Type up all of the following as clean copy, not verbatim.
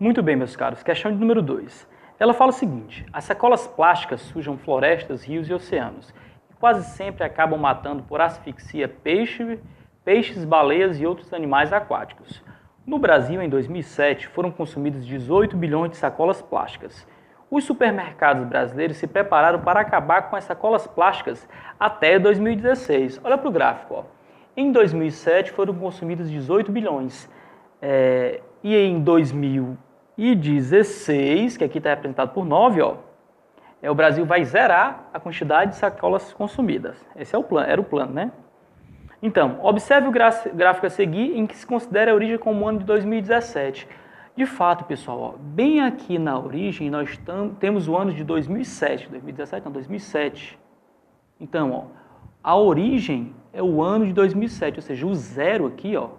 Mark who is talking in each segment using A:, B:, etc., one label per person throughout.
A: Muito bem, meus caros. Questão de número 2. Ela fala o seguinte: as sacolas plásticas sujam florestas, rios e oceanos. E quase sempre acabam matando por asfixia peixes, baleias e outros animais aquáticos. No Brasil, em 2007, foram consumidos 18 bilhões de sacolas plásticas. Os supermercados brasileiros se prepararam para acabar com as sacolas plásticas até 2016. Olha para o gráfico. Ó. Em 2007 foram consumidos 18 bilhões. E em 2016, que aqui está representado por 9, ó, o Brasil vai zerar a quantidade de sacolas consumidas. Esse é o plano, era o plano, né? Então, observe o gráfico a seguir, em que se considera a origem como o ano de 2017. De fato, pessoal, ó, bem aqui na origem, nós temos o ano de 2007. 2017 não, 2007. Então, ó, a origem é o ano de 2007, ou seja, o zero aqui, ó,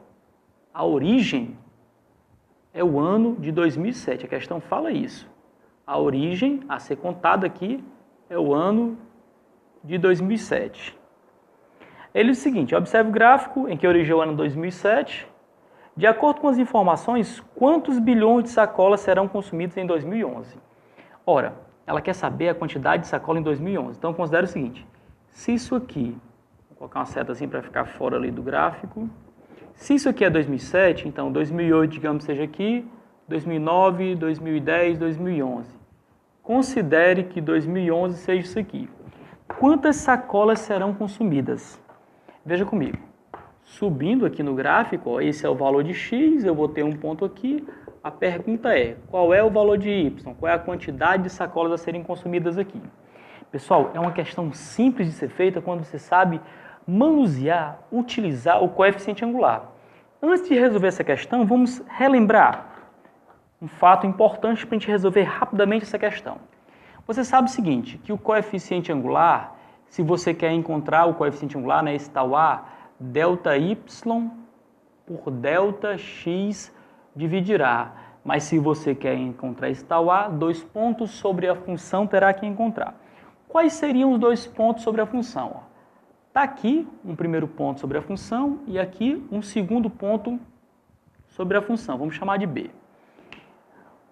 A: a origem é o ano de 2007. A questão fala isso. A origem a ser contada aqui é o ano de 2007. Ele diz o seguinte: observe o gráfico em que originou o ano 2007. De acordo com as informações, quantos bilhões de sacolas serão consumidos em 2011? Ora, ela quer saber a quantidade de sacola em 2011. Então, considere o seguinte: se isso aqui, vou colocar uma seta assim para ficar fora ali do gráfico. Se isso aqui é 2007, então 2008, digamos, seja aqui, 2009, 2010, 2011. Considere que 2011 seja isso aqui. Quantas sacolas serão consumidas? Veja comigo. Subindo aqui no gráfico, ó, esse é o valor de X, eu vou ter um ponto aqui. A pergunta é, qual é o valor de Y? Qual é a quantidade de sacolas a serem consumidas aqui? Pessoal, é uma questão simples de ser feita quando você sabe manusear, utilizar o coeficiente angular. Antes de resolver essa questão, vamos relembrar um fato importante para a gente resolver rapidamente essa questão. Você sabe o seguinte, que o coeficiente angular, se você quer encontrar o coeficiente angular, né, esse tal A, delta y por delta x dividirá. Mas se você quer encontrar esse tal A, 2 pontos sobre a função terá que encontrar. Quais seriam os 2 pontos sobre a função? Está aqui um primeiro ponto sobre a função e aqui um segundo ponto sobre a função. Vamos chamar de B.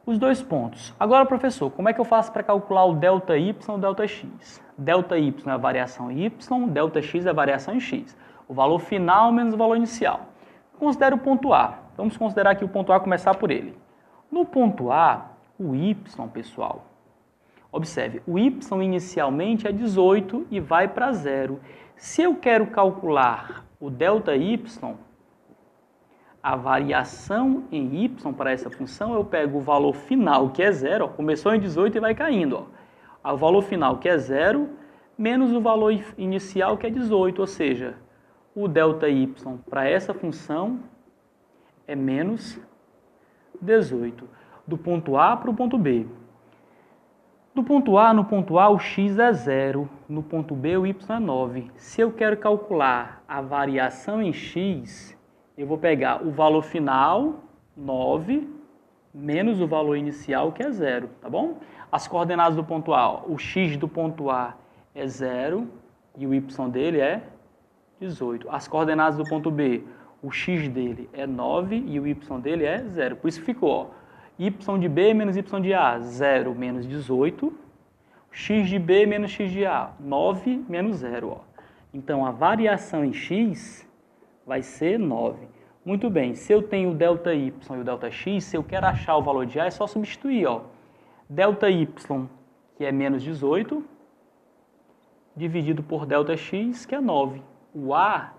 A: Os 2 pontos. Agora, professor, como é que eu faço para calcular o delta y e o delta x? Delta y é a variação em y, delta x é a variação em x. O valor final menos o valor inicial. Considere o ponto A. Vamos considerar aqui o ponto A, começar por ele. No ponto A, o y, pessoal, observe, o y inicialmente é 18 e vai para 0. Se eu quero calcular o delta y, a variação em y para essa função, eu pego o valor final, que é 0, ó, começou em 18 e vai caindo. Ó. O valor final, que é 0, menos o valor inicial, que é 18, ou seja, o delta y para essa função é menos 18. Do ponto A para o ponto B. No ponto A, o x é 0. No ponto B, o y é 9. Se eu quero calcular a variação em x, eu vou pegar o valor final, 9, menos o valor inicial, que é 0, tá bom? As coordenadas do ponto A, ó, o x do ponto A é 0 e o y dele é 18. As coordenadas do ponto B, o x dele é 9 e o y dele é 0. Por isso ficou, ó, y de B menos y de A, 0 menos 18. X de B menos x de A, 9 menos 0. Ó. Então, a variação em x vai ser 9. Muito bem, se eu tenho o delta y e o delta x, se eu quero achar o valor de A, é só substituir. Ó. Delta y, que é menos 18, dividido por delta x, que é 9. O A,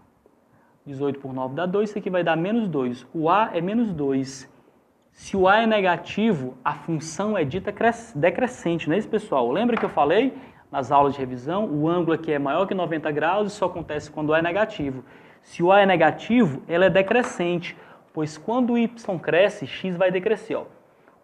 A: 18 por 9 dá 2, isso aqui vai dar menos 2. O A é menos 2. Se o A é negativo, a função é dita decrescente, não é isso, pessoal? Lembra que eu falei nas aulas de revisão? O ângulo aqui é maior que 90 graus, isso acontece quando o A é negativo. Se o A é negativo, ela é decrescente, pois quando o y cresce, x vai decrescer. Ó.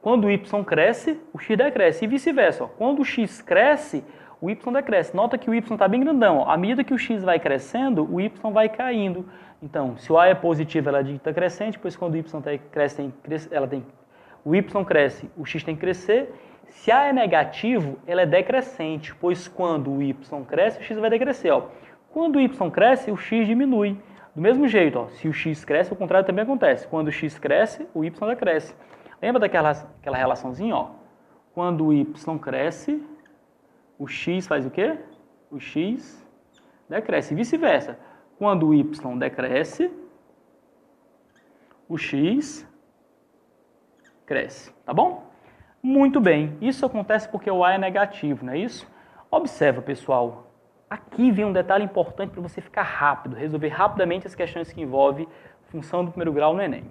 A: Quando o y cresce, o x decresce, e vice-versa. Quando o x cresce, o y decresce. Nota que o y está bem grandão. Ó. À medida que o x vai crescendo, o y vai caindo. Então, se o A é positivo, ela é dita crescente, pois quando o y cresce, o y cresce, o x tem que crescer. Se A é negativo, ela é decrescente, pois quando o y cresce, o x vai decrescer. Ó. Quando o y cresce, o x diminui. Do mesmo jeito, ó, se o x cresce, o contrário também acontece. Quando o x cresce, o y decresce. Lembra aquela relaçãozinha, ó? Quando o y cresce, o x faz o quê? O x decresce. E vice-versa. Quando o y decresce, o x cresce. Tá bom? Muito bem. Isso acontece porque o a é negativo, não é isso? Observa, pessoal. Aqui vem um detalhe importante para você ficar rápido, resolver rapidamente as questões que envolvem função do primeiro grau no Enem.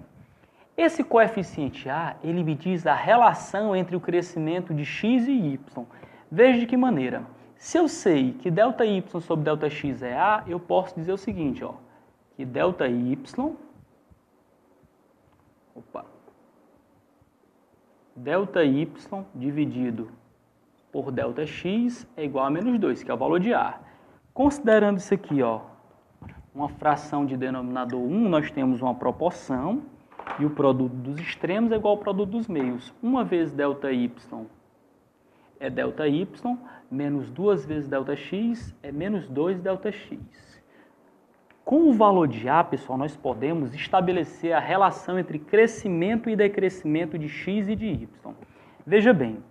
A: Esse coeficiente A, ele me diz a relação entre o crescimento de x e y. Veja de que maneira. Se eu sei que ΔY sobre ΔX é A, eu posso dizer o seguinte, ó, que ΔY dividido por ΔX é igual a menos 2, que é o valor de A. Considerando isso aqui, ó, uma fração de denominador 1, nós temos uma proporção e o produto dos extremos é igual ao produto dos meios. Uma vez ΔY é ΔY, menos 2 vezes ΔX é menos 2 ΔX. Com o valor de A, pessoal, nós podemos estabelecer a relação entre crescimento e decrescimento de x e de y. Veja bem,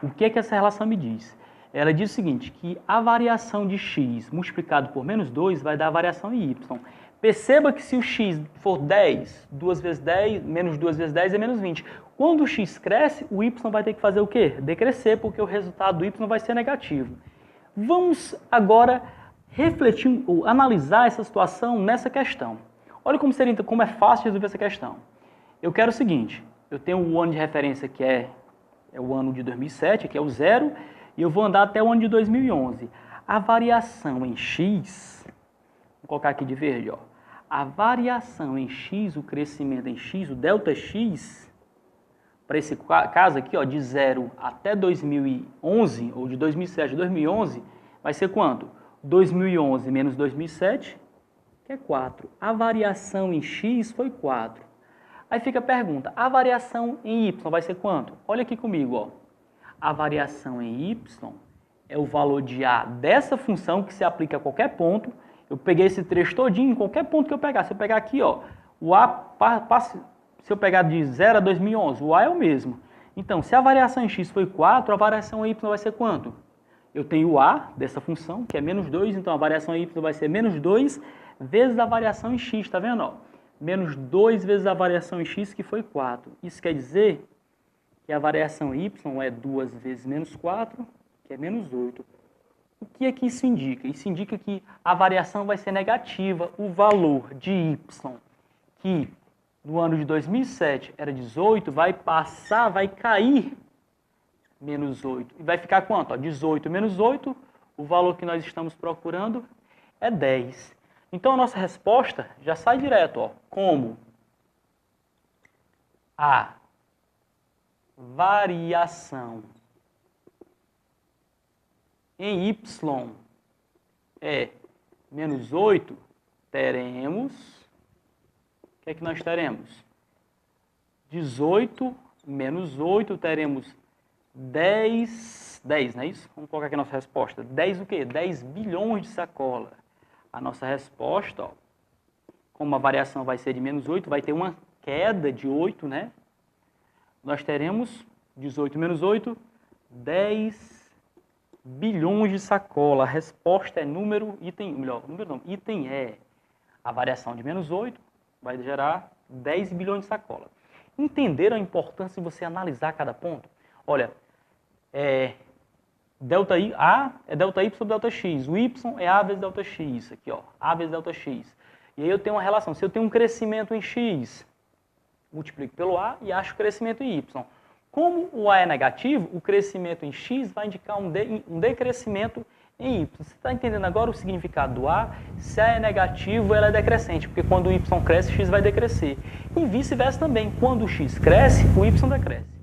A: o que é que essa relação me diz? Ela diz o seguinte, que a variação de x multiplicado por menos 2 vai dar a variação em y. Perceba que se o x for 10, 2 vezes 10, menos 2 vezes 10 é menos 20. Quando o x cresce, o y vai ter que fazer o quê? Decrescer, porque o resultado do y vai ser negativo. Vamos agora refletir ou analisar essa situação nessa questão. Olha como é fácil resolver essa questão. Eu quero o seguinte, eu tenho o ano de referência que é o ano de 2007, que é o 0, e eu vou andar até o ano de 2011. A variação em x, vou colocar aqui de verde, ó. A variação em x, o crescimento em x, o ΔX, para esse caso aqui, ó, de 0 até 2011, ou de 2007 a 2011, vai ser quanto? 2011 menos 2007, que é 4. A variação em x foi 4. Aí fica a pergunta, a variação em y vai ser quanto? Olha aqui comigo, ó. A variação em y é o valor de A dessa função que se aplica a qualquer ponto. Eu peguei esse trecho todinho, em qualquer ponto que eu pegar. Se eu pegar aqui, ó, o A passa, se eu pegar de 0 a 2011, o A é o mesmo. Então, se a variação em x foi 4, a variação em y vai ser quanto? Eu tenho o A dessa função, que é menos 2, então a variação em y vai ser menos 2 vezes a variação em x, tá vendo? Ó? Menos 2 vezes a variação em x, que foi 4. Isso quer dizer que a variação em y é 2 vezes menos 4, que é menos 8. O que é que isso indica? Isso indica que a variação vai ser negativa. O valor de y, que no ano de 2007 era 18, vai cair menos 8. E vai ficar quanto? Ó, 18 menos 8, o valor que nós estamos procurando é 10. Então a nossa resposta já sai direto, ó, como a variação em y é menos 8, teremos, o que é que nós teremos? 18 menos 8, teremos 10, não é isso? Vamos colocar aqui a nossa resposta. 10 o quê? 10 bilhões de sacola. A nossa resposta, ó, como a variação vai ser de menos 8, vai ter uma queda de 8, né? Nós teremos 18 menos 8, 10 bilhões de sacola. A resposta é item E. A variação de menos 8 vai gerar 10 bilhões de sacola. Entenderam a importância de você analisar cada ponto? Olha, A é ΔY sobre ΔX, o Y é A vezes ΔX, aqui ó, A vezes ΔX. E aí eu tenho uma relação, se eu tenho um crescimento em X, multiplico pelo A e acho o crescimento em Y. Como o A é negativo, o crescimento em X vai indicar um decrescimento em Y. Você está entendendo agora o significado do A? Se A é negativo, ela é decrescente, porque quando o Y cresce, X vai decrescer. E vice-versa também, quando o X cresce, o Y decresce.